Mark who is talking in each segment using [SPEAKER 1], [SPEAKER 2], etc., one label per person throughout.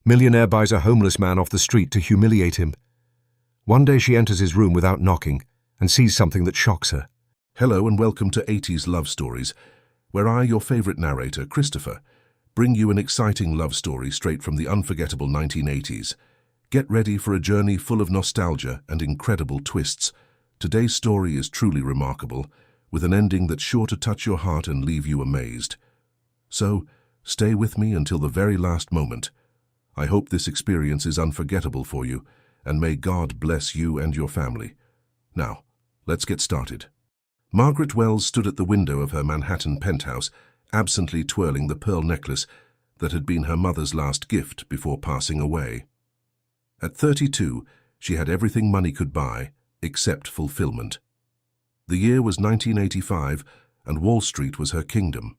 [SPEAKER 1] Millionaire buys a homeless man off the street to humiliate him. One day she enters his room without knocking and sees something that shocks her.
[SPEAKER 2] Hello and welcome to 80s Love Stories, where I, your favorite narrator, Christopher, bring you an exciting love story straight from the unforgettable 1980s. Get ready for a journey full of nostalgia and incredible twists. Today's story is truly remarkable, with an ending that's sure to touch your heart and leave you amazed. So, stay with me until the very last moment. I hope this experience is unforgettable for you, and may God bless you and your family. Now, let's get started. Margaret Wells stood at the window of her Manhattan penthouse, absently twirling the pearl necklace that had been her mother's last gift before passing away. At 32, she had everything money could buy, except fulfillment. The year was 1985, and Wall Street was her kingdom.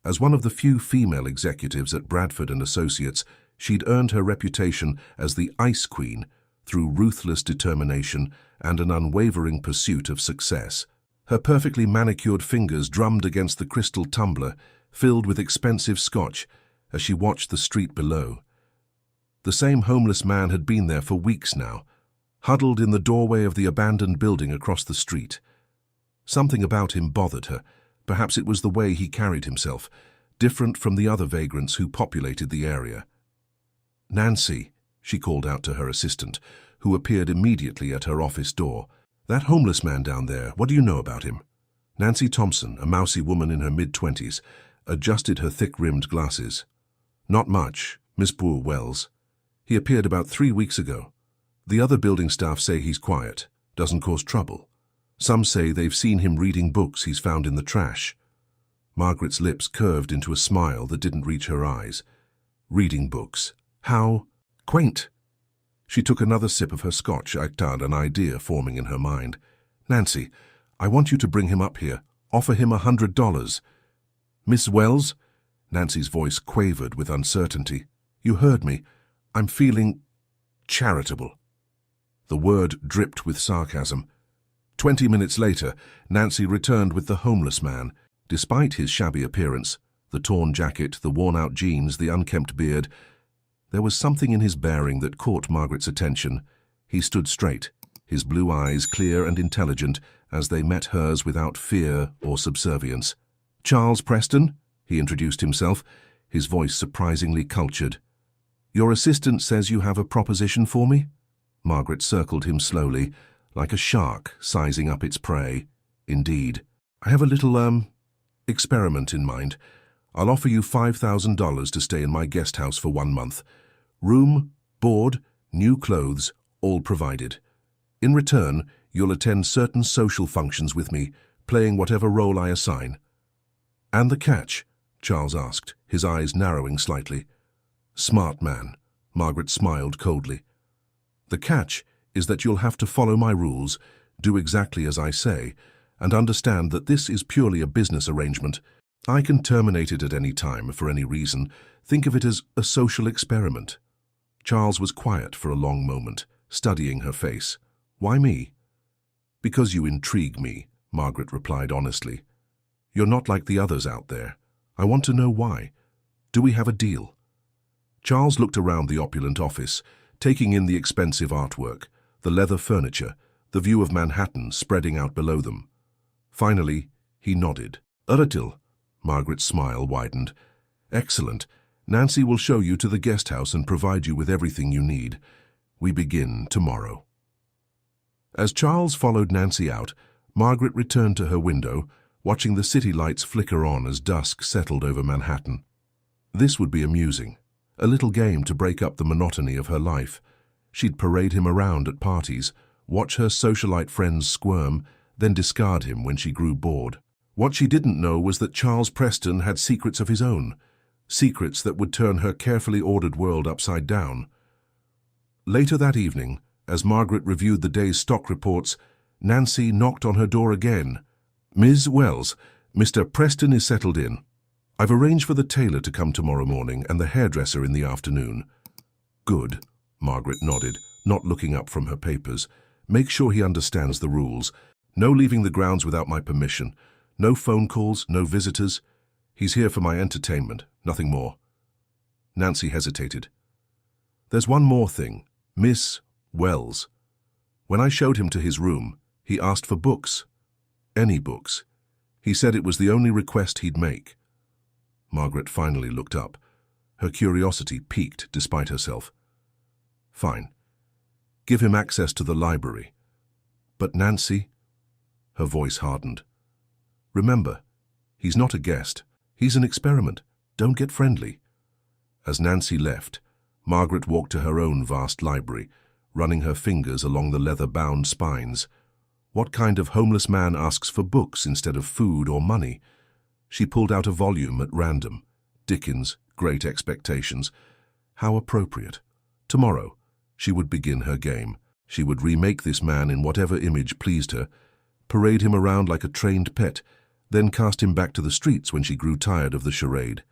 [SPEAKER 2] As one of the few female executives at Bradford & Associates, she'd earned her reputation as the Ice Queen through ruthless determination and an unwavering pursuit of success. Her perfectly manicured fingers drummed against the crystal tumbler filled with expensive scotch as she watched the street below. The same homeless man had been there for weeks now, huddled in the doorway of the abandoned building across the street. Something about him bothered her. Perhaps it was the way he carried himself, different from the other vagrants who populated the area. "Nancy," she called out to her assistant, who appeared immediately at her office door. "That homeless man down there, what do you know about him?" Nancy Thompson, a mousy woman in her mid-20s, adjusted her thick-rimmed glasses. "Not much, Miss Wells. He appeared about 3 weeks ago. The other building staff say he's quiet, doesn't cause trouble. Some say they've seen him reading books he's found in the trash." Margaret's lips curved into a smile that didn't reach her eyes. Reading books. How quaint. She took another sip of her scotch, an idea forming in her mind. "Nancy, I want you to bring him up here. Offer him $100. "Miss Wells?" Nancy's voice quavered with uncertainty. "You heard me. I'm feeling charitable." The word dripped with sarcasm. 20 minutes later, Nancy returned with the homeless man. Despite his shabby appearance, the torn jacket, the worn-out jeans, the unkempt beard, there was something in his bearing that caught Margaret's attention. He stood straight, his blue eyes clear and intelligent as they met hers without fear or subservience. "Charles Preston," he introduced himself, his voice surprisingly cultured. "Your assistant says you have a proposition for me?" Margaret circled him slowly, like a shark sizing up its prey. "Indeed. I have a little, experiment in mind. I'll offer you $5,000 to stay in my guest house for 1 month. Room, board, new clothes, all provided. In return, you'll attend certain social functions with me, playing whatever role I assign." "And the catch?" Charles asked, his eyes narrowing slightly. "Smart man," Margaret smiled coldly. "The catch is that you'll have to follow my rules, do exactly as I say, and understand that this is purely a business arrangement. I can terminate it at any time for any reason. Think of it as a social experiment." Charles was quiet for a long moment, studying her face. "Why me?" "Because you intrigue me," Margaret replied honestly. "You're not like the others out there. I want to know why. Do we have a deal?" Charles looked around the opulent office, taking in the expensive artwork, the leather furniture, the view of Manhattan spreading out below them. Finally, he nodded. "Deal." Margaret's smile widened. "Excellent. Nancy will show you to the guest house and provide you with everything you need. We begin tomorrow." As Charles followed Nancy out, Margaret returned to her window, watching the city lights flicker on as dusk settled over Manhattan. This would be amusing. A little game to break up the monotony of her life. She'd parade him around at parties, watch her socialite friends squirm, then discard him when she grew bored. What she didn't know was that Charles Preston had secrets of his own, secrets that would turn her carefully ordered world upside down. Later that evening, as Margaret reviewed the day's stock reports, Nancy knocked on her door again. "Ms. Wells, Mr. Preston is settled in. I've arranged for the tailor to come tomorrow morning and the hairdresser in the afternoon." "Good," Margaret nodded, not looking up from her papers. "Make sure he understands the rules. No leaving the grounds without my permission. No phone calls, no visitors. He's here for my entertainment, nothing more." Nancy hesitated. There's one more thing, Miss Wells. When I showed him to his room, he asked for books. Any books. He said it was the only request he'd make. Margaret finally looked up. Her curiosity piqued despite herself. Fine. Give him access to the library. But Nancy? Her voice hardened. Remember, he's not a guest. He's an experiment. Don't get friendly. As Nancy left, Margaret walked to her own vast library, running her fingers along the leather-bound spines. What kind of homeless man asks for books instead of food or money? She pulled out a volume at random. Dickens' Great Expectations. How appropriate. Tomorrow, she would begin her game. She would remake this man in whatever image pleased her, parade him around like a trained pet, then cast him back to the streets when she grew tired of the charade.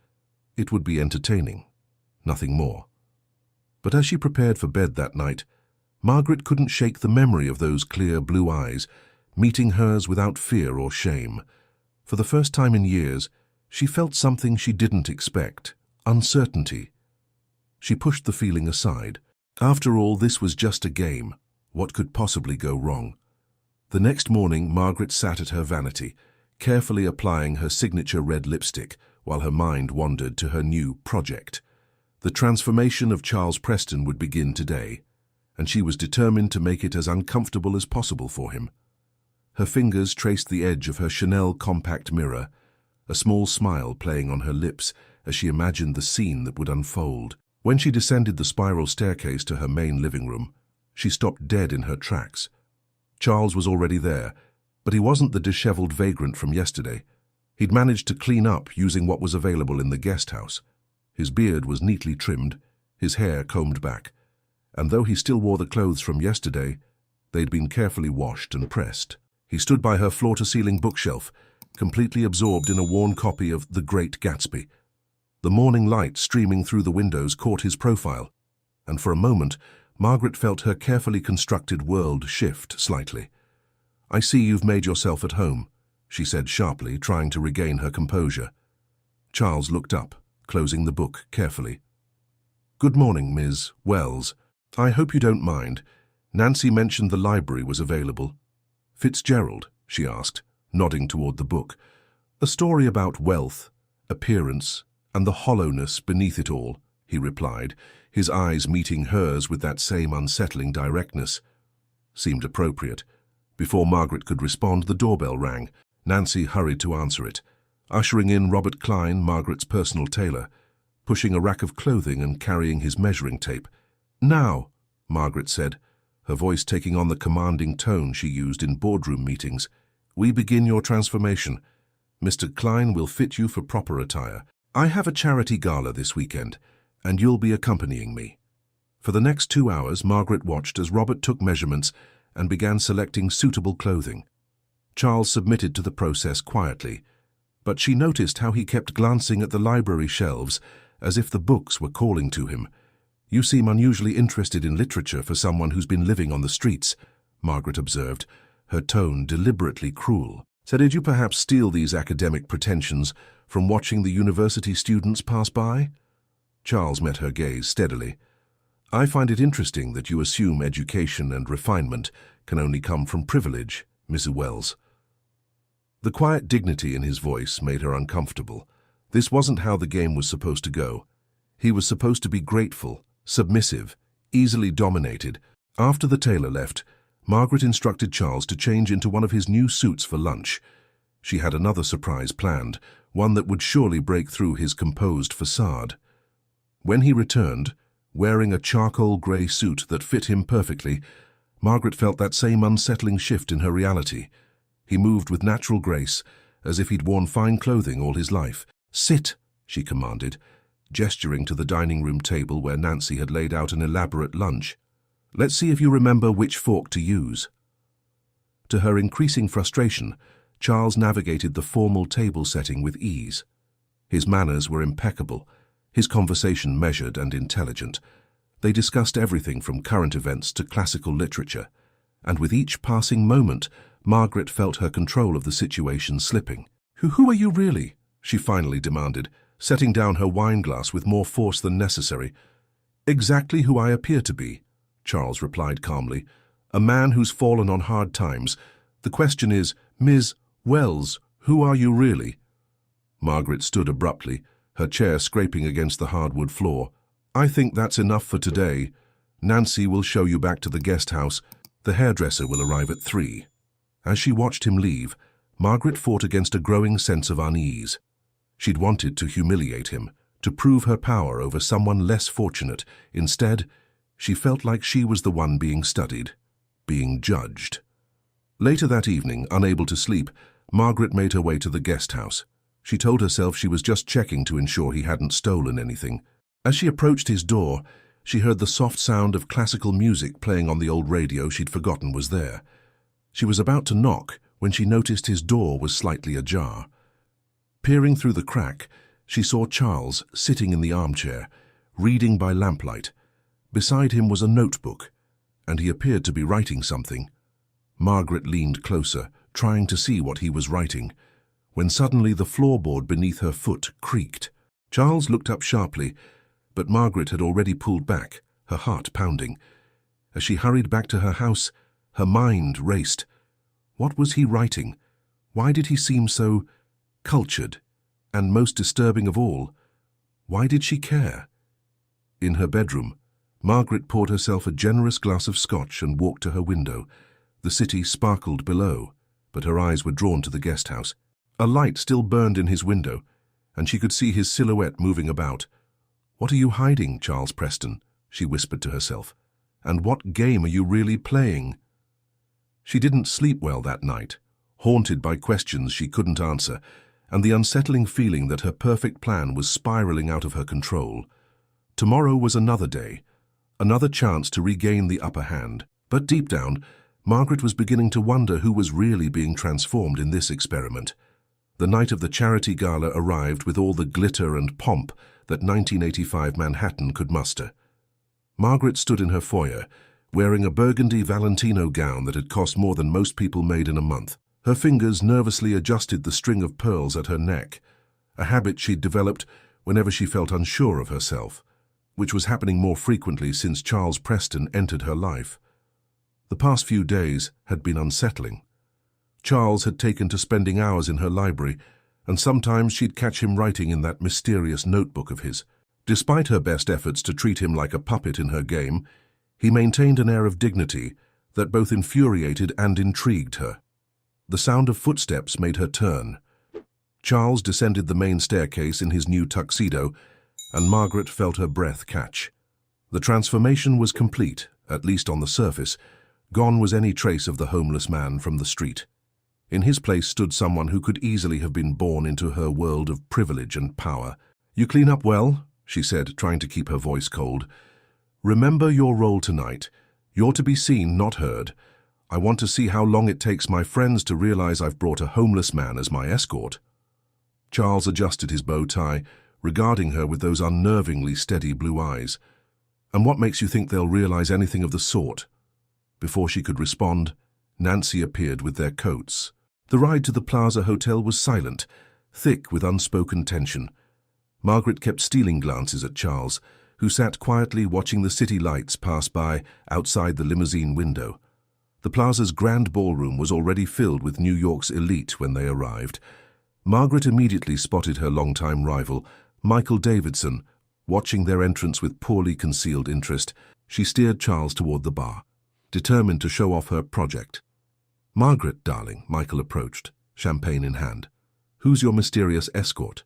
[SPEAKER 2] It would be entertaining. Nothing more. But as she prepared for bed that night, Margaret couldn't shake the memory of those clear blue eyes, meeting hers without fear or shame. For the first time in years, she felt something she didn't expect, uncertainty. She pushed the feeling aside. After all, this was just a game. What could possibly go wrong? The next morning, Margaret sat at her vanity, carefully applying her signature red lipstick, while her mind wandered to her new project. The transformation of Charles Preston would begin today, and she was determined to make it as uncomfortable as possible for him. Her fingers traced the edge of her Chanel compact mirror, a small smile playing on her lips as she imagined the scene that would unfold. When she descended the spiral staircase to her main living room, she stopped dead in her tracks. Charles was already there, but he wasn't the disheveled vagrant from yesterday. He'd managed to clean up using what was available in the guest house. His beard was neatly trimmed, his hair combed back, and though he still wore the clothes from yesterday, they'd been carefully washed and pressed. He stood by her floor-to-ceiling bookshelf, completely absorbed in a worn copy of The Great Gatsby. The morning light streaming through the windows caught his profile, and for a moment, Margaret felt her carefully constructed world shift slightly. "I see you've made yourself at home," she said sharply, trying to regain her composure. Charles looked up, closing the book carefully. "Good morning, Ms. Wells. I hope you don't mind. Nancy mentioned the library was available." "Fitzgerald?" she asked, nodding toward the book. "A story about wealth, appearance, and the hollowness beneath it all," he replied, his eyes meeting hers with that same unsettling directness. Seemed appropriate. Before Margaret could respond, the doorbell rang. Nancy hurried to answer it, ushering in Robert Klein, Margaret's personal tailor, pushing a rack of clothing and carrying his measuring tape. "Now," Margaret said, her voice taking on the commanding tone she used in boardroom meetings. "We begin your transformation. Mr. Klein will fit you for proper attire. I have a charity gala this weekend, and you'll be accompanying me." For the next 2 hours, Margaret watched as Robert took measurements and began selecting suitable clothing. Charles submitted to the process quietly, but she noticed how he kept glancing at the library shelves as if the books were calling to him. "You seem unusually interested in literature for someone who's been living on the streets," Margaret observed, her tone deliberately cruel. "So did you perhaps steal these academic pretensions from watching the university students pass by?" Charles met her gaze steadily. "I find it interesting that you assume education and refinement can only come from privilege, Mrs. Wells." The quiet dignity in his voice made her uncomfortable. This wasn't how the game was supposed to go. He was supposed to be grateful, submissive, easily dominated. After the tailor left, Margaret instructed Charles to change into one of his new suits for lunch. She had another surprise planned, one that would surely break through his composed facade. When he returned, wearing a charcoal grey suit that fit him perfectly, Margaret felt that same unsettling shift in her reality. He moved with natural grace, as if he'd worn fine clothing all his life. "Sit," she commanded, gesturing to the dining room table where Nancy had laid out an elaborate lunch. "Let's see if you remember which fork to use." To her increasing frustration, Charles navigated the formal table setting with ease. His manners were impeccable, his conversation measured and intelligent. They discussed everything from current events to classical literature, and with each passing moment, Margaret felt her control of the situation slipping. Who are you really?" she finally demanded, setting down her wineglass with more force than necessary. Exactly who I appear to be, Charles replied calmly. A man who's fallen on hard times. The question is, Ms. Wells, who are you really? Margaret stood abruptly, her chair scraping against the hardwood floor. I think that's enough for today. Nancy will show you back to the guest house. The hairdresser will arrive at 3. As she watched him leave, Margaret fought against a growing sense of unease. She'd wanted to humiliate him, to prove her power over someone less fortunate. Instead, she felt like she was the one being studied, being judged. Later that evening, unable to sleep, Margaret made her way to the guest house. She told herself she was just checking to ensure he hadn't stolen anything. As she approached his door, she heard the soft sound of classical music playing on the old radio she'd forgotten was there. She was about to knock when she noticed his door was slightly ajar. Peering through the crack, she saw Charles sitting in the armchair, reading by lamplight. Beside him was a notebook, and he appeared to be writing something. Margaret leaned closer, trying to see what he was writing, when suddenly the floorboard beneath her foot creaked. Charles looked up sharply, but Margaret had already pulled back, her heart pounding. As she hurried back to her house, her mind raced. What was he writing? Why did he seem so cultured? And most disturbing of all, why did she care? In her bedroom, Margaret poured herself a generous glass of scotch and walked to her window. The city sparkled below, but her eyes were drawn to the guest house. A light still burned in his window, and she could see his silhouette moving about. What are you hiding, Charles Preston? She whispered to herself. And what game are you really playing? She didn't sleep well that night, haunted by questions she couldn't answer, and the unsettling feeling that her perfect plan was spiraling out of her control. Tomorrow was another day, another chance to regain the upper hand. But deep down, Margaret was beginning to wonder who was really being transformed in this experiment. The night of the charity gala arrived with all the glitter and pomp that 1985 Manhattan could muster. Margaret stood in her foyer, wearing a burgundy Valentino gown that had cost more than most people made in a month. Her fingers nervously adjusted the string of pearls at her neck, a habit she'd developed whenever she felt unsure of herself, which was happening more frequently since Charles Preston entered her life. The past few days had been unsettling. Charles had taken to spending hours in her library, and sometimes she'd catch him writing in that mysterious notebook of his. Despite her best efforts to treat him like a puppet in her game, he maintained an air of dignity that both infuriated and intrigued her. The sound of footsteps made her turn. Charles descended the main staircase in his new tuxedo, and Margaret felt her breath catch. The transformation was complete, at least on the surface. Gone was any trace of the homeless man from the street. In his place stood someone who could easily have been born into her world of privilege and power. "You clean up well," she said, trying to keep her voice cold. "Remember your role tonight. You're to be seen, not heard. I want to see how long it takes my friends to realize I've brought a homeless man as my escort." Charles adjusted his bow tie, regarding her with those unnervingly steady blue eyes. "And what makes you think they'll realize anything of the sort?" Before she could respond, Nancy appeared with their coats. The ride to the Plaza Hotel was silent, thick with unspoken tension. Margaret kept stealing glances at Charles, who sat quietly watching the city lights pass by outside the limousine window. The Plaza's grand ballroom was already filled with New York's elite when they arrived. Margaret immediately spotted her longtime rival, Michael Davidson, watching their entrance with poorly concealed interest. She steered Charles toward the bar, determined to show off her project. "Margaret, darling," Michael approached, champagne in hand. "Who's your mysterious escort?"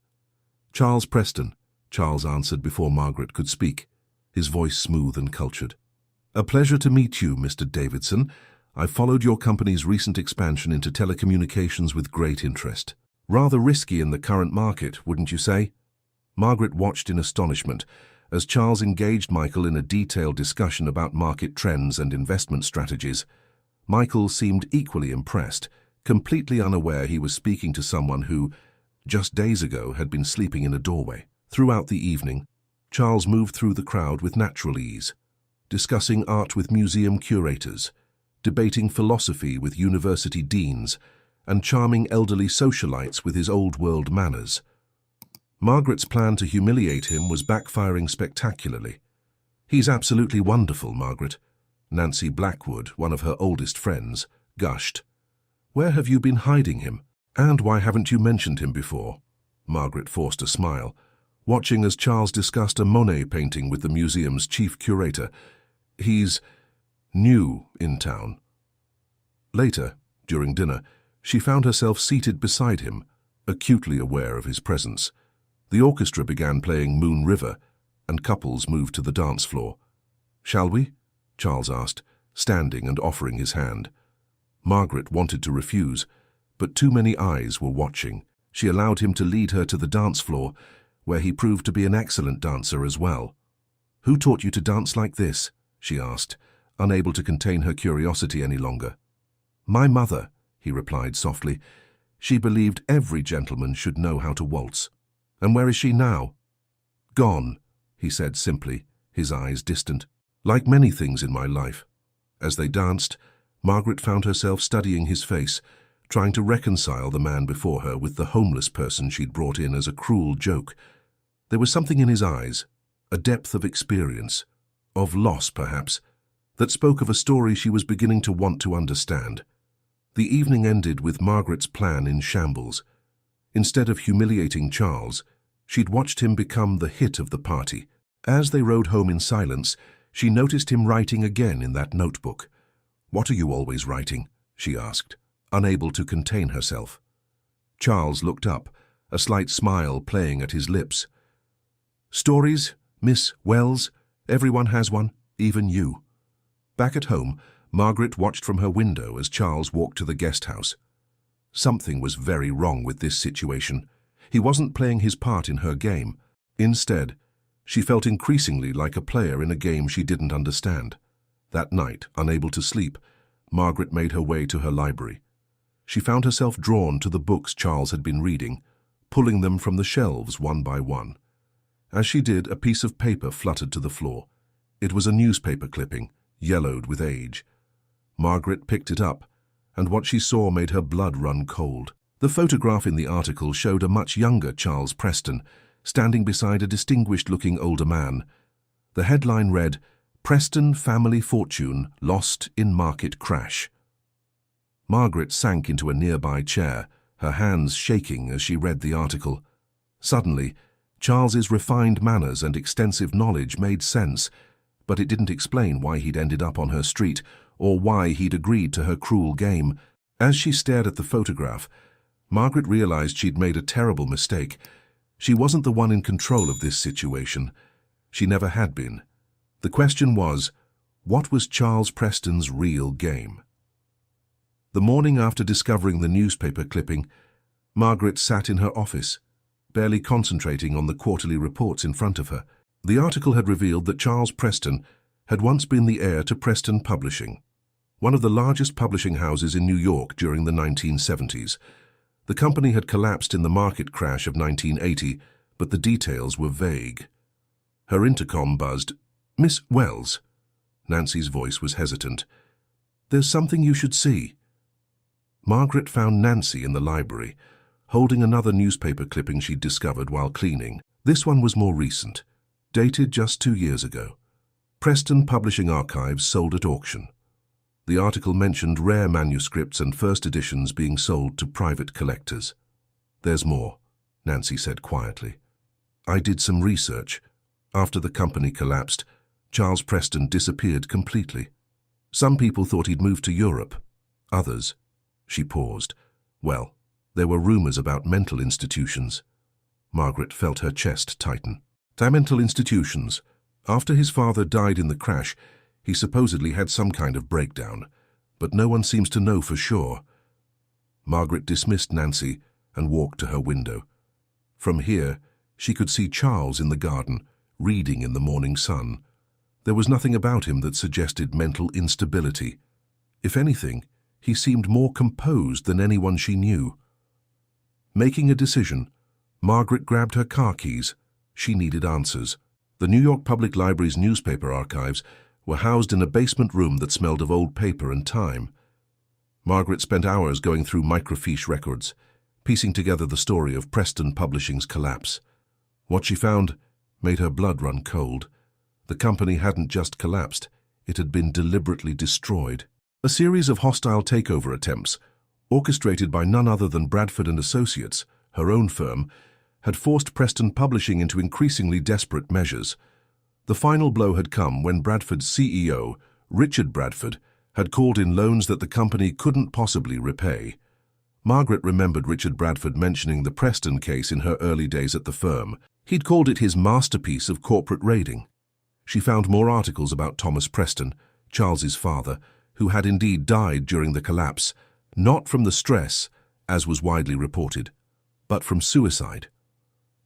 [SPEAKER 2] "Charles Preston," Charles answered before Margaret could speak, his voice smooth and cultured. "A pleasure to meet you, Mr. Davidson. I followed your company's recent expansion into telecommunications with great interest. Rather risky in the current market, wouldn't you say?" Margaret watched in astonishment as Charles engaged Michael in a detailed discussion about market trends and investment strategies. Michael seemed equally impressed, completely unaware he was speaking to someone who, just days ago, had been sleeping in a doorway. Throughout the evening, Charles moved through the crowd with natural ease, discussing art with museum curators, debating philosophy with university deans, and charming elderly socialites with his old-world manners. Margaret's plan to humiliate him was backfiring spectacularly. "He's absolutely wonderful, Margaret." Nancy Blackwood, one of her oldest friends, gushed. "Where have you been hiding him? And why haven't you mentioned him before?" Margaret forced a smile, watching as Charles discussed a Monet painting with the museum's chief curator. "He's new in town." Later, during dinner, she found herself seated beside him, acutely aware of his presence. The orchestra began playing Moon River, and couples moved to the dance floor. "Shall we?" Charles asked, standing and offering his hand. Margaret wanted to refuse, but too many eyes were watching. She allowed him to lead her to the dance floor, where he proved to be an excellent dancer as well. "Who taught you to dance like this?" she asked, unable to contain her curiosity any longer. "My mother," he replied softly. "She believed every gentleman should know how to waltz." "And where is she now?" "Gone," he said simply, his eyes distant. "Like many things in my life." As they danced, Margaret found herself studying his face, trying to reconcile the man before her with the homeless person she'd brought in as a cruel joke. There was something in his eyes, a depth of experience, of loss perhaps, that spoke of a story she was beginning to want to understand. The evening ended with Margaret's plan in shambles. Instead of humiliating Charles, she'd watched him become the hit of the party. As they rode home in silence, she noticed him writing again in that notebook. "What are you always writing?" she asked, unable to contain herself. Charles looked up, a slight smile playing at his lips. "Stories, Miss Wells. Everyone has one, even you." Back at home, Margaret watched from her window as Charles walked to the guest house. Something was very wrong with this situation. He wasn't playing his part in her game. Instead, she felt increasingly like a player in a game she didn't understand. That night, unable to sleep, Margaret made her way to her library. She found herself drawn to the books Charles had been reading, pulling them from the shelves one by one. As she did, a piece of paper fluttered to the floor. It was a newspaper clipping, yellowed with age. Margaret picked it up, and what she saw made her blood run cold. The photograph in the article showed a much younger Charles Preston, standing beside a distinguished-looking older man. The headline read, "Preston Family Fortune Lost in Market Crash." Margaret sank into a nearby chair, her hands shaking as she read the article. Suddenly, Charles's refined manners and extensive knowledge made sense, but it didn't explain why he'd ended up on her street or why he'd agreed to her cruel game. As she stared at the photograph, Margaret realized she'd made a terrible mistake. She wasn't the one in control of this situation. She never had been. The question was, what was Charles Preston's real game? The morning after discovering the newspaper clipping, Margaret sat in her office, barely concentrating on the quarterly reports in front of her. The article had revealed that Charles Preston had once been the heir to Preston Publishing, one of the largest publishing houses in New York during the 1970s. The company had collapsed in the market crash of 1980, but the details were vague. Her intercom buzzed. "Miss Wells." Nancy's voice was hesitant. "There's something you should see." Margaret found Nancy in the library, holding another newspaper clipping she'd discovered while cleaning. This one was more recent, dated just 2 years ago. Preston Publishing Archives sold at auction. The article mentioned rare manuscripts and first editions being sold to private collectors. "There's more," Nancy said quietly. "I did some research. After the company collapsed, Charles Preston disappeared completely. Some people thought he'd moved to Europe. Others—" She paused. "Well, there were rumors about mental institutions." Margaret felt her chest tighten. "Mental institutions. After his father died in the crash, he supposedly had some kind of breakdown, but no one seems to know for sure." Margaret dismissed Nancy and walked to her window. From here, she could see Charles in the garden, reading in the morning sun. There was nothing about him that suggested mental instability. If anything, he seemed more composed than anyone she knew. Making a decision, Margaret grabbed her car keys. She needed answers. The New York Public Library's newspaper archives were housed in a basement room that smelled of old paper and time. Margaret spent hours going through microfiche records, piecing together the story of Preston Publishing's collapse. What she found made her blood run cold. The company hadn't just collapsed, it had been deliberately destroyed. A series of hostile takeover attempts, orchestrated by none other than Bradford and Associates, her own firm, had forced Preston Publishing into increasingly desperate measures. The final blow had come when Bradford's CEO, Richard Bradford, had called in loans that the company couldn't possibly repay. Margaret remembered Richard Bradford mentioning the Preston case in her early days at the firm. He'd called it his masterpiece of corporate raiding. She found more articles about Thomas Preston, Charles's father, who had indeed died during the collapse, not from the stress, as was widely reported, but from suicide.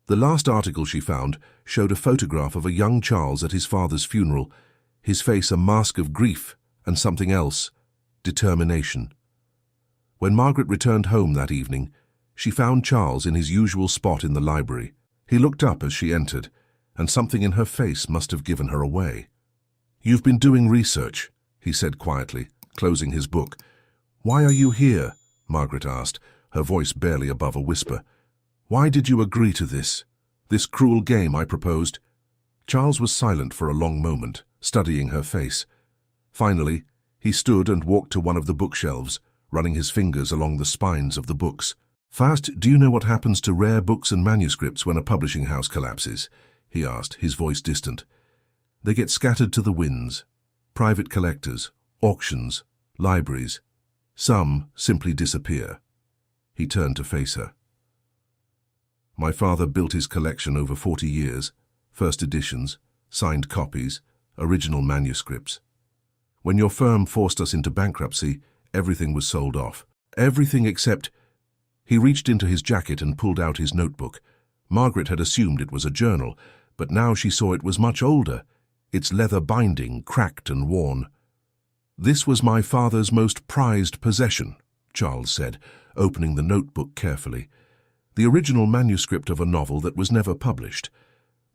[SPEAKER 2] The last article she found showed a photograph of a young Charles at his father's funeral, his face a mask of grief and something else, determination. When Margaret returned home that evening, she found Charles in his usual spot in the library. He looked up as she entered, and something in her face must have given her away. "You've been doing research," he said quietly, closing his book. "Why are you here?" Margaret asked, her voice barely above a whisper. "Why did you agree to this cruel game I proposed?" Charles was silent for a long moment, studying her face. Finally, he stood and walked to one of the bookshelves, running his fingers along the spines of the books. "First, do you know what happens to rare books and manuscripts when a publishing house collapses?" he asked, his voice distant. "They get scattered to the winds. Private collectors, auctions, libraries. Some simply disappear." He turned to face her. "My father built his collection over 40 years, first editions, signed copies, original manuscripts. When your firm forced us into bankruptcy, everything was sold off. Everything except—" He reached into his jacket and pulled out his notebook. Margaret had assumed it was a journal, but now she saw it was much older, its leather binding cracked and worn. "This was my father's most prized possession," Charles said, opening the notebook carefully. "The original manuscript of a novel that was never published.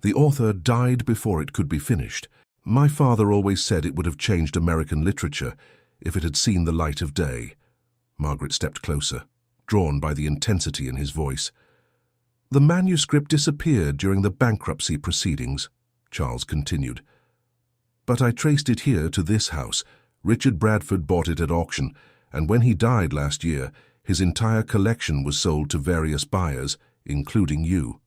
[SPEAKER 2] The author died before it could be finished. My father always said it would have changed American literature if it had seen the light of day." Margaret stepped closer, drawn by the intensity in his voice. "The manuscript disappeared during the bankruptcy proceedings," Charles continued. "But I traced it here to this house. Richard Bradford bought it at auction, and when he died last year, his entire collection was sold to various buyers, including you."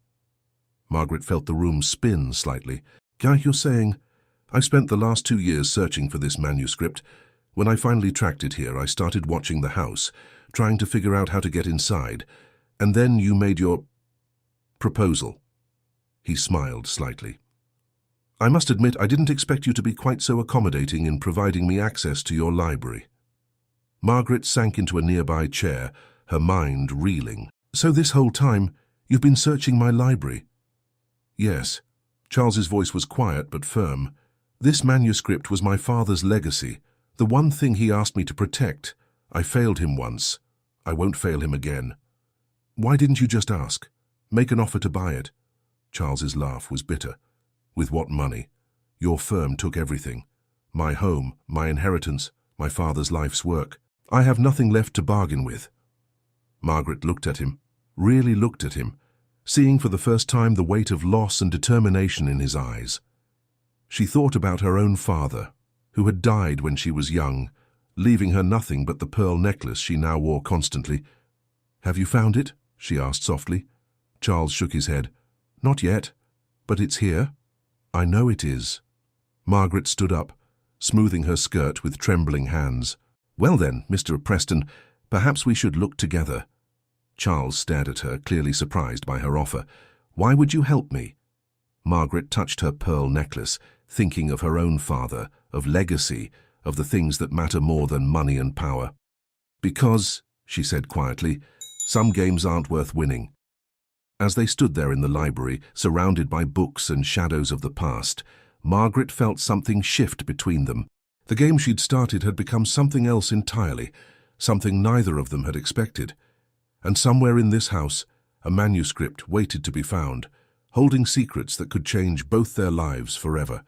[SPEAKER 2] Margaret felt the room spin slightly. "You're saying, I spent the last 2 years searching for this manuscript. When I finally tracked it here, I started watching the house, trying to figure out how to get inside, and then you made your proposal." He smiled slightly. "I must admit I didn't expect you to be quite so accommodating in providing me access to your library." Margaret sank into a nearby chair, her mind reeling. "So this whole time, you've been searching my library?" "Yes." Charles's voice was quiet but firm. "This manuscript was my father's legacy, the one thing he asked me to protect. I failed him once. I won't fail him again." "Why didn't you just ask? Make an offer to buy it?" Charles's laugh was bitter. "With what money? Your firm took everything. My home, my inheritance, my father's life's work. I have nothing left to bargain with." Margaret looked at him, really looked at him, seeing for the first time the weight of loss and determination in his eyes. She thought about her own father, who had died when she was young, leaving her nothing but the pearl necklace she now wore constantly. "Have you found it?" she asked softly. Charles shook his head. "Not yet, but it's here." "I know it is." Margaret stood up, smoothing her skirt with trembling hands. "Well then, Mr. Preston, perhaps we should look together." Charles stared at her, clearly surprised by her offer. "Why would you help me?" Margaret touched her pearl necklace, thinking of her own father, of legacy, of the things that matter more than money and power. "Because," she said quietly, "some games aren't worth winning." As they stood there in the library, surrounded by books and shadows of the past, Margaret felt something shift between them. The game she'd started had become something else entirely, something neither of them had expected. And somewhere in this house, a manuscript waited to be found, holding secrets that could change both their lives forever.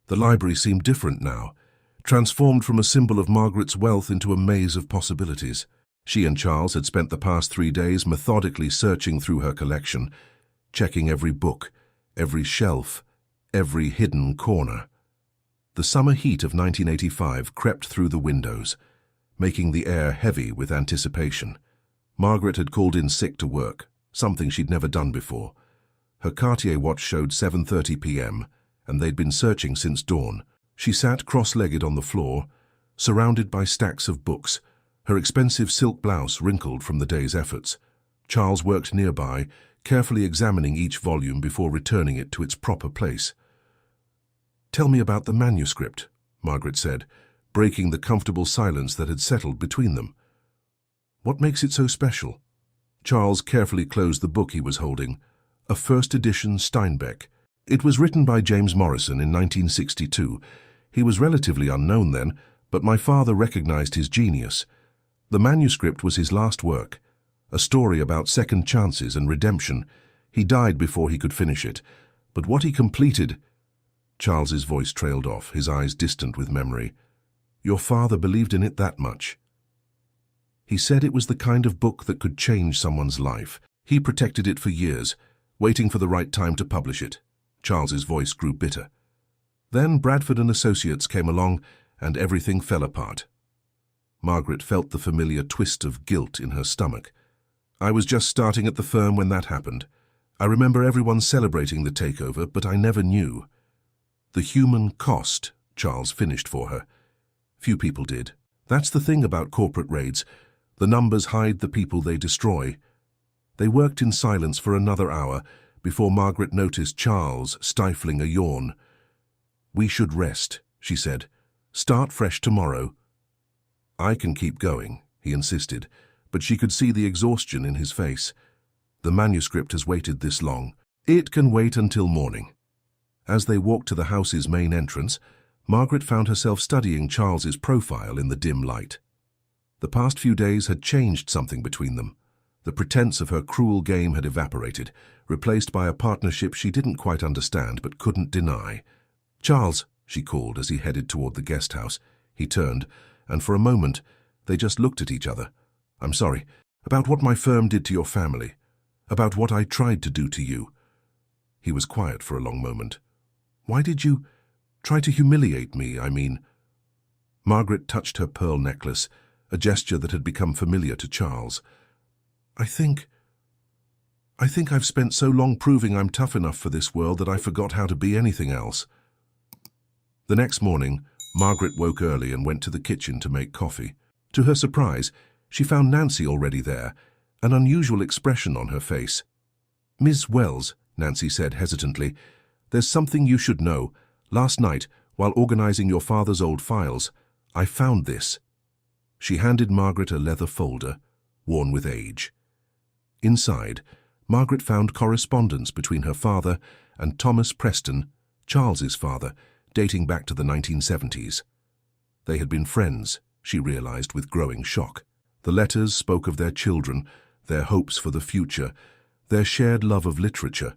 [SPEAKER 2] The library seemed different now, transformed from a symbol of Margaret's wealth into a maze of possibilities. She and Charles had spent the past 3 days methodically searching through her collection, checking every book, every shelf, every hidden corner. The summer heat of 1985 crept through the windows, making the air heavy with anticipation. Margaret had called in sick to work, something she'd never done before. Her Cartier watch showed 7:30 p.m., and they'd been searching since dawn. She sat cross-legged on the floor, surrounded by stacks of books, her expensive silk blouse wrinkled from the day's efforts. Charles worked nearby, carefully examining each volume before returning it to its proper place. "Tell me about the manuscript," Margaret said, breaking the comfortable silence that had settled between them. "What makes it so special?" Charles carefully closed the book he was holding, a first edition Steinbeck. It was written by James Morrison in 1962. He was relatively unknown then, but my father recognized his genius. The manuscript was his last work, a story about second chances and redemption. He died before he could finish it, but what he completed— Charles's voice trailed off, his eyes distant with memory. "Your father believed in it that much." "He said it was the kind of book that could change someone's life. He protected it for years, waiting for the right time to publish it." Charles's voice grew bitter. "Then Bradford and Associates came along, and everything fell apart." Margaret felt the familiar twist of guilt in her stomach. "I was just starting at the firm when that happened. I remember everyone celebrating the takeover, but I never knew." "The human cost," Charles finished for her. "Few people did. That's the thing about corporate raids. The numbers hide the people they destroy." They worked in silence for another hour before Margaret noticed Charles stifling a yawn. "We should rest," she said. "Start fresh tomorrow." "I can keep going," he insisted, but she could see the exhaustion in his face. "The manuscript has waited this long. It can wait until morning." As they walked to the house's main entrance, Margaret found herself studying Charles's profile in the dim light. The past few days had changed something between them. The pretense of her cruel game had evaporated, replaced by a partnership she didn't quite understand but couldn't deny. "Charles," she called as he headed toward the guest house. He turned, and for a moment they just looked at each other. "I'm sorry. About what my firm did to your family. About what I tried to do to you." He was quiet for a long moment. "Why did you try to humiliate me, I mean?" Margaret touched her pearl necklace, a gesture that had become familiar to Charles. I think I've spent so long proving I'm tough enough for this world that I forgot how to be anything else." The next morning, Margaret woke early and went to the kitchen to make coffee. To her surprise, she found Nancy already there, an unusual expression on her face. "Miss Wells," Nancy said hesitantly, "there's something you should know. Last night, while organizing your father's old files, I found this." She handed Margaret a leather folder, worn with age. Inside, Margaret found correspondence between her father and Thomas Preston, Charles's father, dating back to the 1970s. They had been friends, she realized with growing shock. The letters spoke of their children, their hopes for the future, their shared love of literature.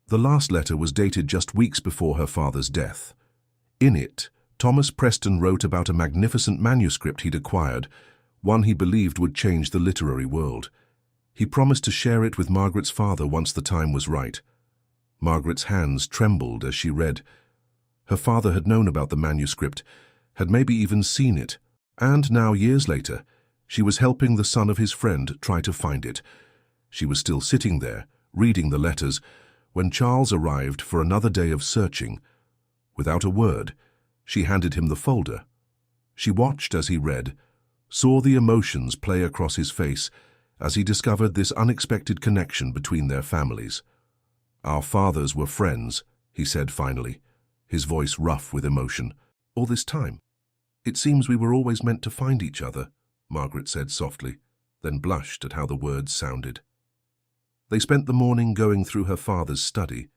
[SPEAKER 2] The last letter was dated just weeks before her father's death. In it, Thomas Preston wrote about a magnificent manuscript he'd acquired, one he believed would change the literary world. He promised to share it with Margaret's father once the time was right. Margaret's hands trembled as she read. Her father had known about the manuscript, had maybe even seen it, and now, years later, she was helping the son of his friend try to find it. She was still sitting there, reading the letters, when Charles arrived for another day of searching. Without a word, she handed him the folder. She watched as he read, saw the emotions play across his face as he discovered this unexpected connection between their families. "Our fathers were friends," he said finally, his voice rough with emotion. "All this time. It seems we were always meant to find each other," Margaret said softly, then blushed at how the words sounded. They spent the morning going through her father's study,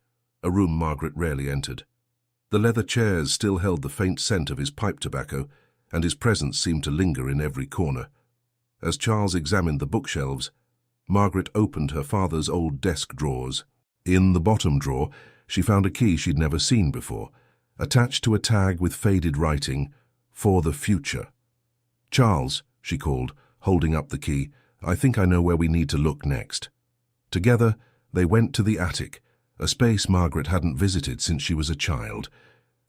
[SPEAKER 2] a room Margaret rarely entered. The leather chairs still held the faint scent of his pipe tobacco, and his presence seemed to linger in every corner. As Charles examined the bookshelves, Margaret opened her father's old desk drawers. In the bottom drawer, she found a key she'd never seen before, attached to a tag with faded writing, "For the future." "Charles," she called, holding up the key, "I think I know where we need to look next." Together, they went to the attic, a space Margaret hadn't visited since she was a child.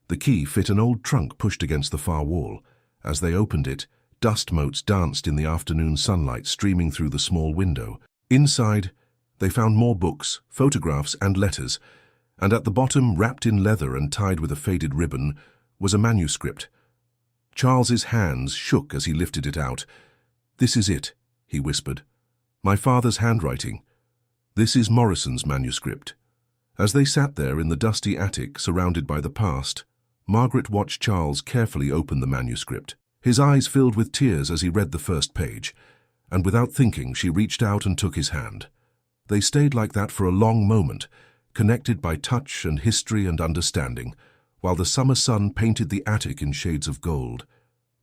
[SPEAKER 2] The key fit an old trunk pushed against the far wall. As they opened it, dust motes danced in the afternoon sunlight streaming through the small window. Inside, they found more books, photographs and letters, and at the bottom, wrapped in leather and tied with a faded ribbon, was a manuscript. Charles's hands shook as he lifted it out. "This is it," he whispered. "My father's handwriting. This is Morrison's manuscript." As they sat there in the dusty attic, surrounded by the past, Margaret watched Charles carefully open the manuscript. His eyes filled with tears as he read the first page, and without thinking, she reached out and took his hand. They stayed like that for a long moment, connected by touch and history and understanding, while the summer sun painted the attic in shades of gold.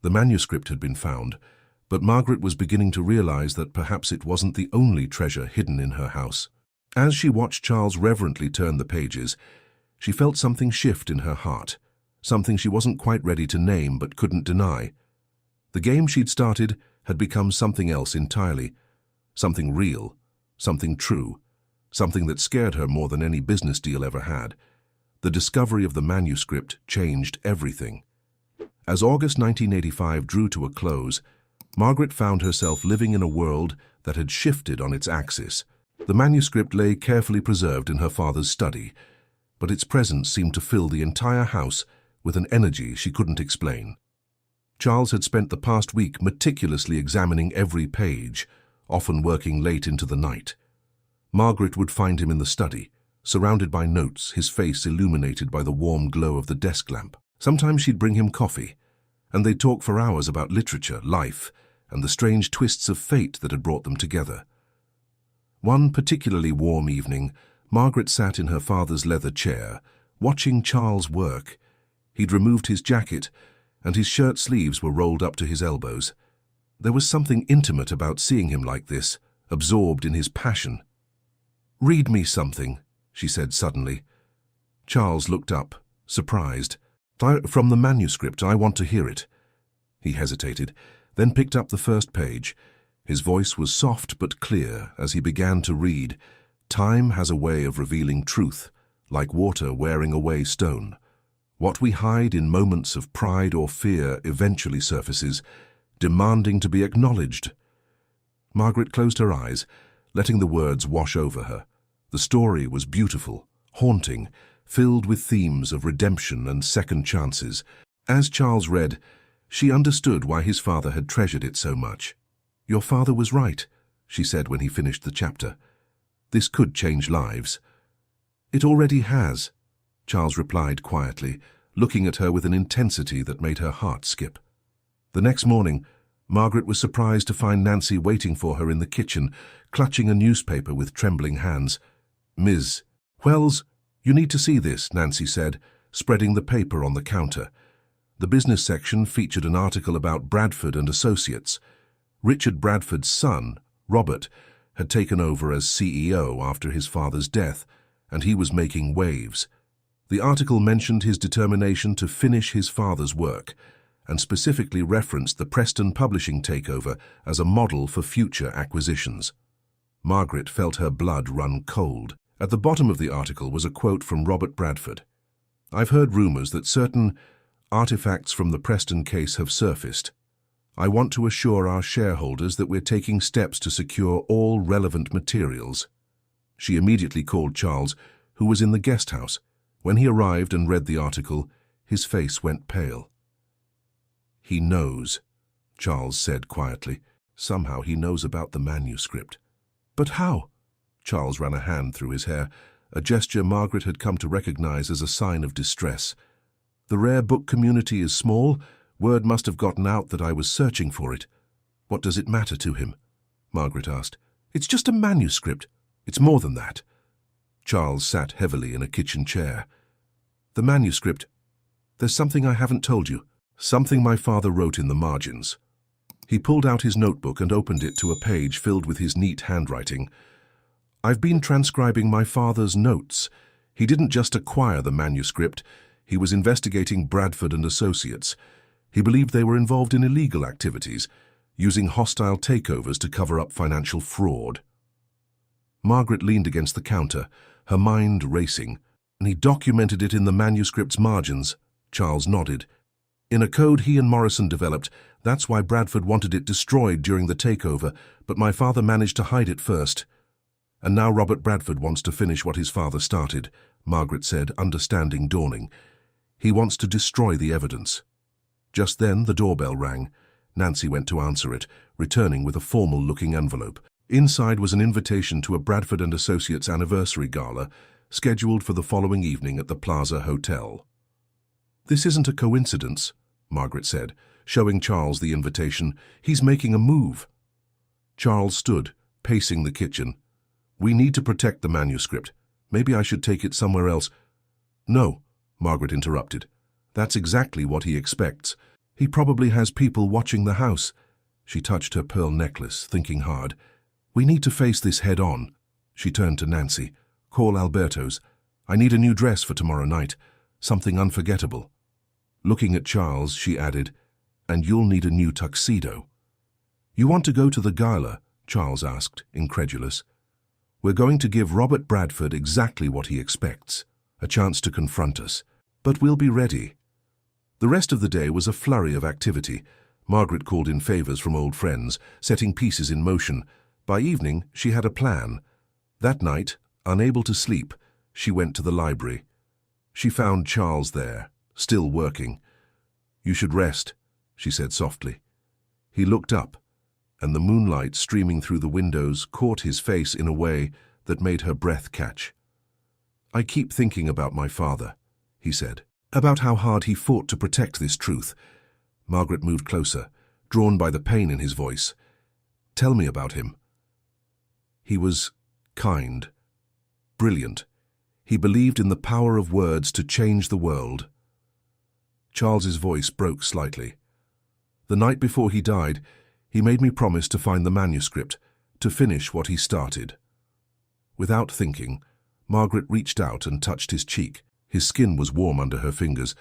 [SPEAKER 2] The manuscript had been found, but Margaret was beginning to realize that perhaps it wasn't the only treasure hidden in her house. As she watched Charles reverently turn the pages, she felt something shift in her heart, something she wasn't quite ready to name but couldn't deny. The game she'd started had become something else entirely, something real, something true, something that scared her more than any business deal ever had. The discovery of the manuscript changed everything. As August 1985 drew to a close, Margaret found herself living in a world that had shifted on its axis. The manuscript lay carefully preserved in her father's study, but its presence seemed to fill the entire house with an energy she couldn't explain. Charles had spent the past week meticulously examining every page, often working late into the night. Margaret would find him in the study, surrounded by notes, his face illuminated by the warm glow of the desk lamp. Sometimes she'd bring him coffee, and they'd talk for hours about literature, life, and the strange twists of fate that had brought them together. One particularly warm evening, Margaret sat in her father's leather chair, watching Charles work. He'd removed his jacket, and his shirt sleeves were rolled up to his elbows. There was something intimate about seeing him like this, absorbed in his passion. "Read me something," she said suddenly. Charles looked up, surprised. "From the manuscript, I want to hear it." He hesitated, then picked up the first page. His voice was soft but clear as he began to read. "Time has a way of revealing truth, like water wearing away stone. What we hide in moments of pride or fear eventually surfaces, demanding to be acknowledged." Margaret closed her eyes, letting the words wash over her. The story was beautiful, haunting, filled with themes of redemption and second chances. As Charles read, she understood why his father had treasured it so much. "Your father was right," she said when he finished the chapter. "This could change lives." "It already has," Charles replied quietly, looking at her with an intensity that made her heart skip. The next morning, Margaret was surprised to find Nancy waiting for her in the kitchen, clutching a newspaper with trembling hands. "Ms. Wells, you need to see this," Nancy said, spreading the paper on the counter. The business section featured an article about Bradford and Associates. Richard Bradford's son, Robert, had taken over as CEO after his father's death, and he was making waves. The article mentioned his determination to finish his father's work, and specifically referenced the Preston publishing takeover as a model for future acquisitions. Margaret felt her blood run cold. At the bottom of the article was a quote from Robert Bradford. "I've heard rumors that certain artifacts from the Preston case have surfaced. I want to assure our shareholders that we're taking steps to secure all relevant materials." She immediately called Charles, who was in the guest house. When he arrived and read the article, his face went pale. "He knows," Charles said quietly. "Somehow he knows about the manuscript." "But how?" Charles ran a hand through his hair, a gesture Margaret had come to recognize as a sign of distress. "The rare book community is small. Word must have gotten out that I was searching for it." "What does it matter to him?" Margaret asked. "It's just a manuscript. It's more than that." Charles sat heavily in a kitchen chair. "The manuscript. There's something I haven't told you. Something my father wrote in the margins." He pulled out his notebook and opened it to a page filled with his neat handwriting. "I've been transcribing my father's notes. He didn't just acquire the manuscript. He was investigating Bradford and Associates. He believed they were involved in illegal activities, using hostile takeovers to cover up financial fraud." Margaret leaned against the counter, her mind racing. And he documented it in the manuscript's margins. Charles nodded. In a code he and Morrison developed. That's why Bradford wanted it destroyed during the takeover, but my father managed to hide it first. And now Robert Bradford wants to finish what his father started, Margaret said, understanding dawning. He wants to destroy the evidence. Just then the doorbell rang. Nancy went to answer it, returning with a formal-looking envelope. Inside was an invitation to a Bradford and Associates anniversary gala, scheduled for the following evening at the Plaza Hotel. "This isn't a coincidence," Margaret said, showing Charles the invitation. "He's making a move." Charles stood, pacing the kitchen. "We need to protect the manuscript. Maybe I should take it somewhere else." "No," Margaret interrupted. "That's exactly what he expects. He probably has people watching the house." She touched her pearl necklace, thinking hard. "We need to face this head-on." She turned to Nancy. "Call Alberto's. I need a new dress for tomorrow night. Something unforgettable." Looking at Charles, she added, "And you'll need a new tuxedo." "You want to go to the gala?" Charles asked, incredulous. "We're going to give Robert Bradford exactly what he expects, a chance to confront us. But we'll be ready." The rest of the day was a flurry of activity. Margaret called in favors from old friends, setting pieces in motion. By evening, she had a plan. That night, unable to sleep, she went to the library. She found Charles there, still working. "You should rest," she said softly. He looked up, and the moonlight streaming through the windows caught his face in a way that made her breath catch. "I keep thinking about my father," he said, "about how hard he fought to protect this truth." Margaret moved closer, drawn by the pain in his voice. "Tell me about him." "He was kind, brilliant. He believed in the power of words to change the world." Charles's voice broke slightly. "The night before he died, he made me promise to find the manuscript, to finish what he started." Without thinking, Margaret reached out and touched his cheek. His skin was warm under her fingers,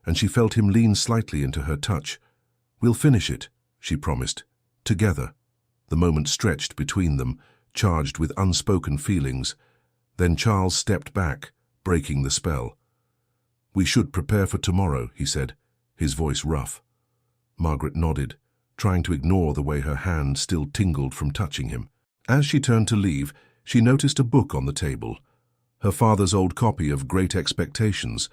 [SPEAKER 2] and she felt him lean slightly into her touch. "We'll finish it," she promised, "together." The moment stretched between them, charged with unspoken feelings. Then Charles stepped back, breaking the spell. "We should prepare for tomorrow," he said, his voice rough. Margaret nodded, trying to ignore the way her hand still tingled from touching him. As she turned to leave, she noticed a book on the table, her father's old copy of Great Expectations.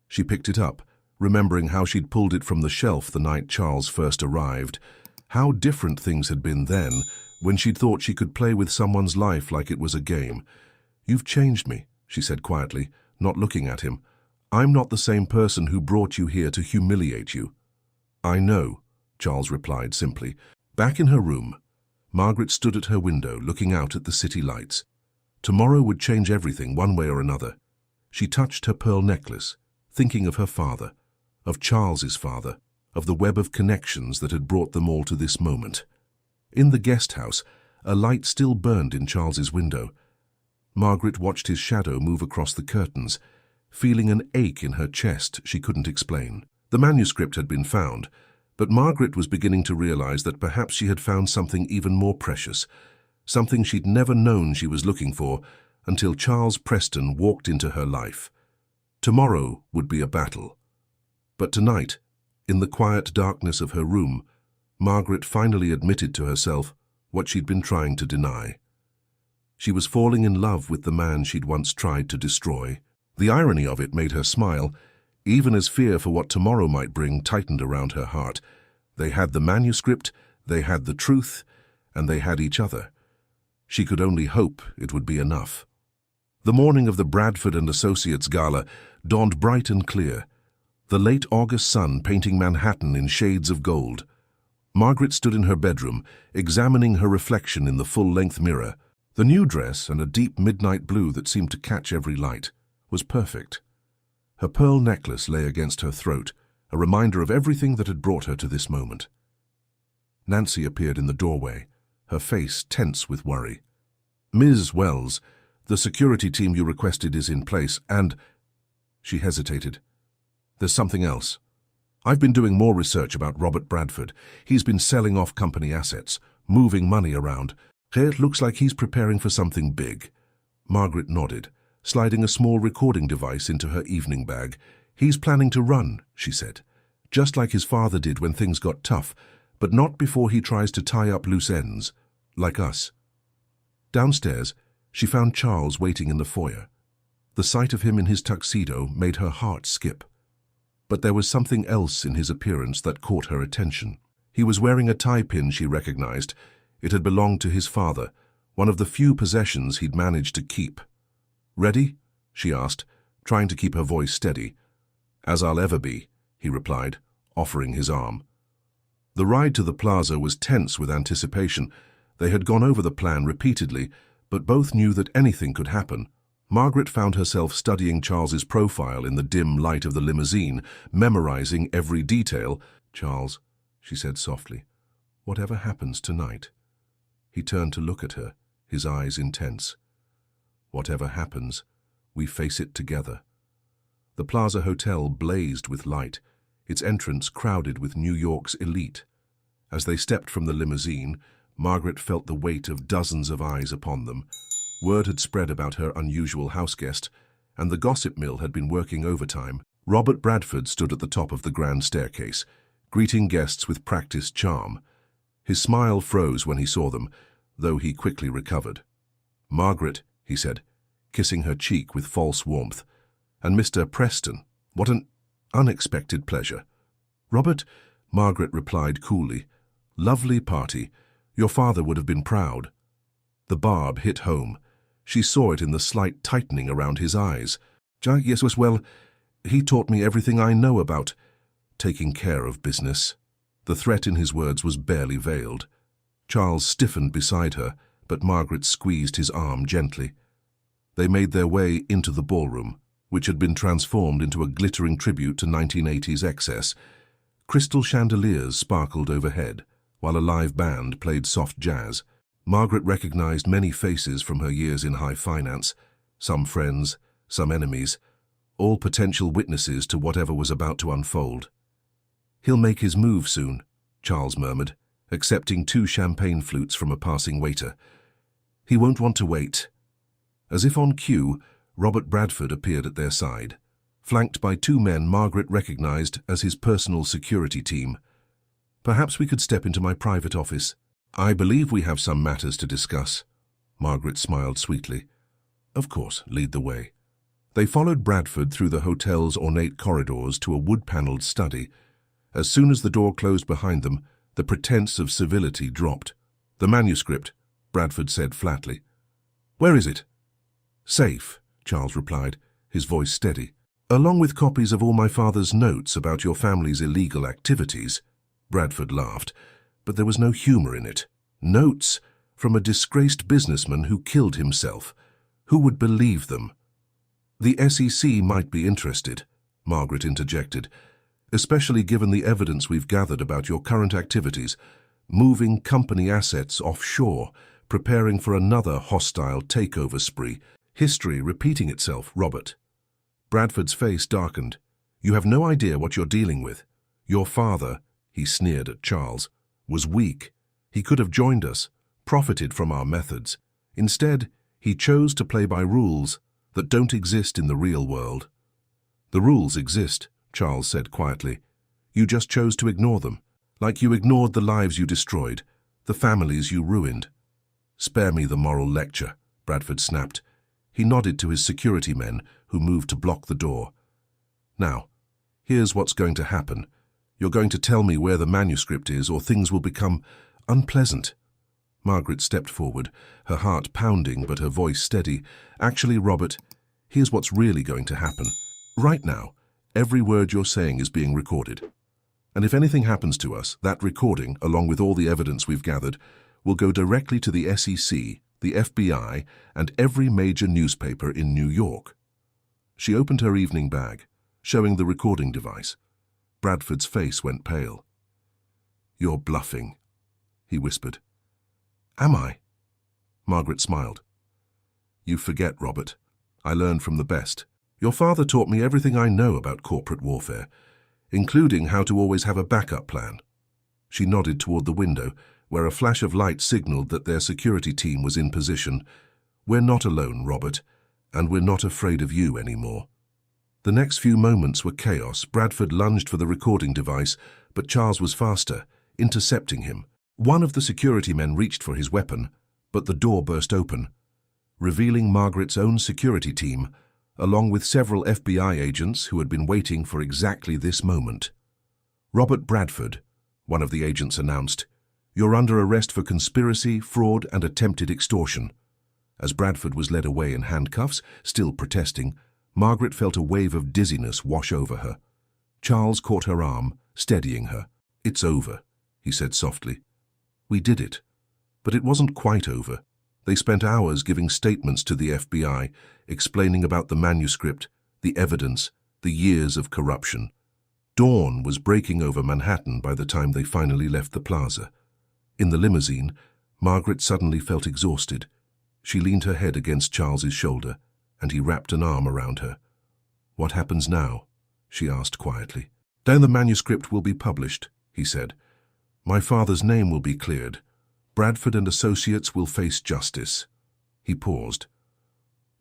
[SPEAKER 2] She picked it up, remembering how she'd pulled it from the shelf the night Charles first arrived. How different things had been then, when she'd thought she could play with someone's life like it was a game. "You've changed me," she said quietly, not looking at him. "I'm not the same person who brought you here to humiliate you." "I know," Charles replied simply. Back in her room, Margaret stood at her window, looking out at the city lights. Tomorrow would change everything one way or another. She touched her pearl necklace, thinking of her father, of Charles's father, of the web of connections that had brought them all to this moment. In the guest house, a light still burned in Charles's window. Margaret watched his shadow move across the curtains, feeling an ache in her chest she couldn't explain. The manuscript had been found, but Margaret was beginning to realize that perhaps she had found something even more precious, something she'd never known she was looking for until Charles Preston walked into her life. Tomorrow would be a battle. But tonight, in the quiet darkness of her room, Margaret finally admitted to herself what she'd been trying to deny. She was falling in love with the man she'd once tried to destroy. The irony of it made her smile, even as fear for what tomorrow might bring tightened around her heart. They had the manuscript, they had the truth, and they had each other. She could only hope it would be enough. The morning of the Bradford and Associates Gala dawned bright and clear, the late August sun painting Manhattan in shades of gold. Margaret stood in her bedroom, examining her reflection in the full-length mirror. The new dress, and a deep midnight blue that seemed to catch every light, was perfect. Her pearl necklace lay against her throat, a reminder of everything that had brought her to this moment. Nancy appeared in the doorway, her face tense with worry. "Ms. Wells, the security team you requested is in place, and—" She hesitated. "There's something else. I've been doing more research about Robert Bradford. He's been selling off company assets, moving money around. It looks like he's preparing for something big." Margaret nodded, sliding a small recording device into her evening bag. "He's planning to run," she said, "just like his father did when things got tough, but not before he tries to tie up loose ends, like us." Downstairs, she found Charles waiting in the foyer. The sight of him in his tuxedo made her heart skip. But there was something else in his appearance that caught her attention. He was wearing a tie pin she recognized. It had belonged to his father, one of the few possessions he'd managed to keep. "Ready?" she asked, trying to keep her voice steady. "As I'll ever be," he replied, offering his arm. The ride to the plaza was tense with anticipation. They had gone over the plan repeatedly, but both knew that anything could happen. Margaret found herself studying Charles's profile in the dim light of the limousine, memorizing every detail. "Charles," she said softly, "whatever happens tonight?" He turned to look at her, his eyes intense. "Whatever happens, we face it together." The Plaza Hotel blazed with light, its entrance crowded with New York's elite. As they stepped from the limousine, Margaret felt the weight of dozens of eyes upon them. Word had spread about her unusual houseguest, and the gossip mill had been working overtime. Robert Bradford stood at the top of the grand staircase, greeting guests with practiced charm. His smile froze when he saw them, though he quickly recovered. "Margaret," he said, kissing her cheek with false warmth. "And Mr. Preston, what an unexpected pleasure." "Robert," Margaret replied coolly, "lovely party. Your father would have been proud." The barb hit home. She saw it in the slight tightening around his eyes. "Yes, well, he taught me everything I know about taking care of business." The threat in his words was barely veiled. Charles stiffened beside her, but Margaret squeezed his arm gently. They made their way into the ballroom, which had been transformed into a glittering tribute to 1980s excess. Crystal chandeliers sparkled overhead, while a live band played soft jazz. Margaret recognized many faces from her years in high finance, some friends, some enemies, all potential witnesses to whatever was about to unfold. "He'll make his move soon," Charles murmured, accepting 2 champagne flutes from a passing waiter. "He won't want to wait." As if on cue, Robert Bradford appeared at their side, flanked by 2 men Margaret recognized as his personal security team. "Perhaps we could step into my private office. I believe we have some matters to discuss." Margaret smiled sweetly. "Of course, lead the way." They followed Bradford through the hotel's ornate corridors to a wood-paneled study. As soon as the door closed behind them, the pretense of civility dropped. "The manuscript," Bradford said flatly. "Where is it?" "Safe," Charles replied, his voice steady. "Along with copies of all my father's notes about your family's illegal activities." Bradford laughed, but there was no humor in it. "Notes from a disgraced businessman who killed himself. Who would believe them?" "The SEC might be interested," Margaret interjected, "especially given the evidence we've gathered about your current activities, moving company assets offshore, preparing for another hostile takeover spree. History repeating itself, Robert." Bradford's face darkened. "You have no idea what you're dealing with. Your father," he sneered at Charles, "was weak. He could have joined us, profited from our methods. Instead, he chose to play by rules that don't exist in the real world." "The rules exist," Charles said quietly. "You just chose to ignore them, like you ignored the lives you destroyed, the families you ruined." "Spare me the moral lecture," Bradford snapped. He nodded to his security men, who moved to block the door. "Now, here's what's going to happen. You're going to tell me where the manuscript is, or things will become unpleasant." Margaret stepped forward, her heart pounding but her voice steady. "Actually, Robert, here's what's really going to happen. Right now, every word you're saying is being recorded. And if anything happens to us, that recording, along with all the evidence we've gathered, will go directly to the SEC, the FBI, and every major newspaper in New York." She opened her evening bag, showing the recording device. Bradford's face went pale. "You're bluffing," he whispered. "Am I?" Margaret smiled. "You forget, Robert. I learned from the best. Your father taught me everything I know about corporate warfare, including how to always have a backup plan." She nodded toward the window, where a flash of light signaled that their security team was in position. "We're not alone, Robert, and we're not afraid of you anymore." The next few moments were chaos. Bradford lunged for the recording device, but Charles was faster, intercepting him. One of the security men reached for his weapon, but the door burst open, revealing Margaret's own security team, along with several FBI agents who had been waiting for exactly this moment. "Robert Bradford," one of the agents announced, "you're under arrest for conspiracy, fraud, and attempted extortion." As Bradford was led away in handcuffs, still protesting, Margaret felt a wave of dizziness wash over her. Charles caught her arm, steadying her. "It's over," he said softly. "We did it." But it wasn't quite over. They spent hours giving statements to the FBI, explaining about the manuscript, the evidence, the years of corruption. Dawn was breaking over Manhattan by the time they finally left the plaza. In the limousine, Margaret suddenly felt exhausted. She leaned her head against Charles's shoulder, and he wrapped an arm around her. "What happens now?" she asked quietly. "Then the manuscript will be published," he said. "My father's name will be cleared. Bradford and Associates will face justice." He paused.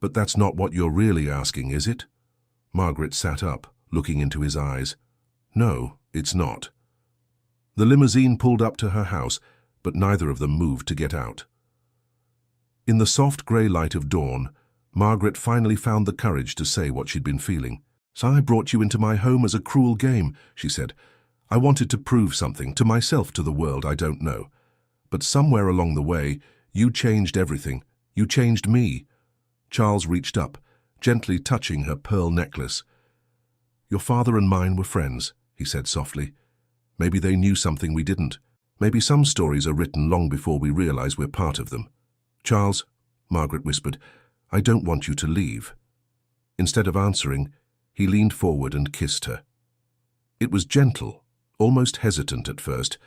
[SPEAKER 2] "But that's not what you're really asking, is it?" Margaret sat up, looking into his eyes. "No, it's not." The limousine pulled up to her house, but neither of them moved to get out. In the soft grey light of dawn, Margaret finally found the courage to say what she'd been feeling. "So I brought you into my home as a cruel game," she said. "I wanted to prove something, to myself, to the world, I don't know. But somewhere along the way, you changed everything. You changed me." Charles reached up, gently touching her pearl necklace. "Your father and mine were friends," he said softly. "Maybe they knew something we didn't. Maybe some stories are written long before we realize we're part of them." "Charles," Margaret whispered, "I don't want you to leave." Instead of answering, he leaned forward and kissed her. It was gentle, almost hesitant at first,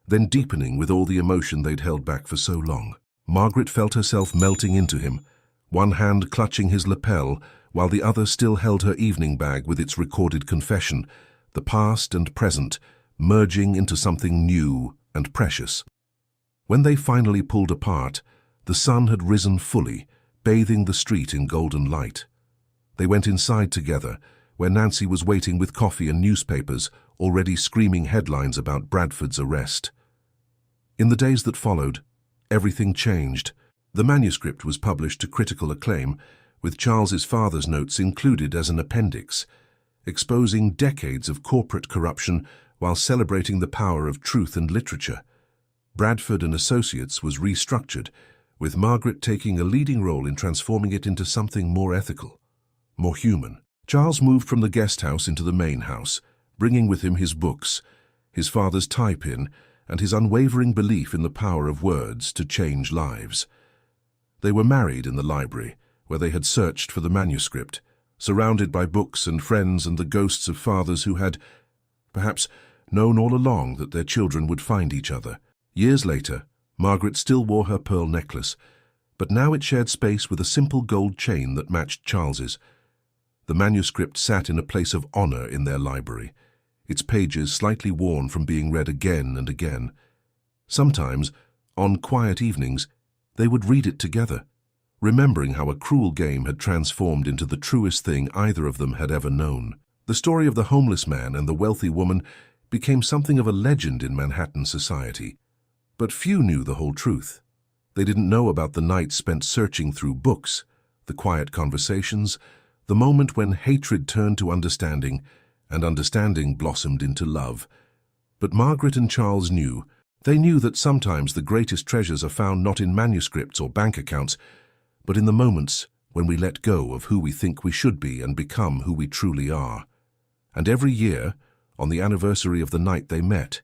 [SPEAKER 2] then deepening with all the emotion they'd held back for so long. Margaret felt herself melting into him, one hand clutching his lapel, while the other still held her evening bag with its recorded confession, the past and present merging into something new and precious. When they finally pulled apart, the sun had risen fully, bathing the street in golden light. They went inside together, where Nancy was waiting with coffee and newspapers, already screaming headlines about Bradford's arrest. In the days that followed, everything changed. The manuscript was published to critical acclaim, with Charles's father's notes included as an appendix, exposing decades of corporate corruption while celebrating the power of truth and literature. Bradford and Associates was restructured, with Margaret taking a leading role in transforming it into something more ethical, more human. Charles moved from the guest house into the main house, bringing with him his books, his father's tie-pin, and his unwavering belief in the power of words to change lives. They were married in the library, where they had searched for the manuscript, surrounded by books and friends and the ghosts of fathers who had, perhaps, known all along that their children would find each other. Years later, Margaret still wore her pearl necklace, but now it shared space with a simple gold chain that matched Charles's. The manuscript sat in a place of honor in their library, its pages slightly worn from being read again and again. Sometimes, on quiet evenings, they would read it together, remembering how a cruel game had transformed into the truest thing either of them had ever known. The story of the homeless man and the wealthy woman became something of a legend in Manhattan society. But few knew the whole truth. They didn't know about the nights spent searching through books, the quiet conversations, the moment when hatred turned to understanding, and understanding blossomed into love. But Margaret and Charles knew. They knew that sometimes the greatest treasures are found not in manuscripts or bank accounts, but in the moments when we let go of who we think we should be and become who we truly are. And every year, on the anniversary of the night they met,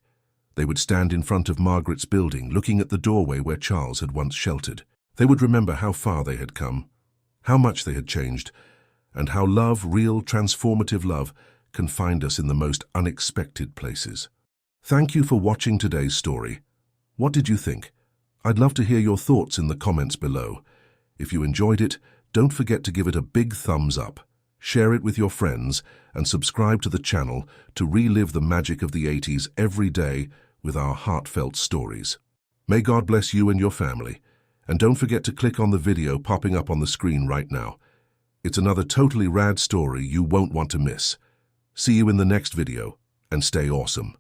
[SPEAKER 2] they would stand in front of Margaret's building, looking at the doorway where Charles had once sheltered. They would remember how far they had come, how much they had changed, and how love, real, transformative love, can find us in the most unexpected places. Thank you for watching today's story. What did you think? I'd love to hear your thoughts in the comments below. If you enjoyed it, don't forget to give it a big thumbs up, share it with your friends, and subscribe to the channel to relive the magic of the 80s every day with our heartfelt stories. May God bless you and your family, and don't forget to click on the video popping up on the screen right now. It's another totally rad story you won't want to miss. See you in the next video, and stay awesome.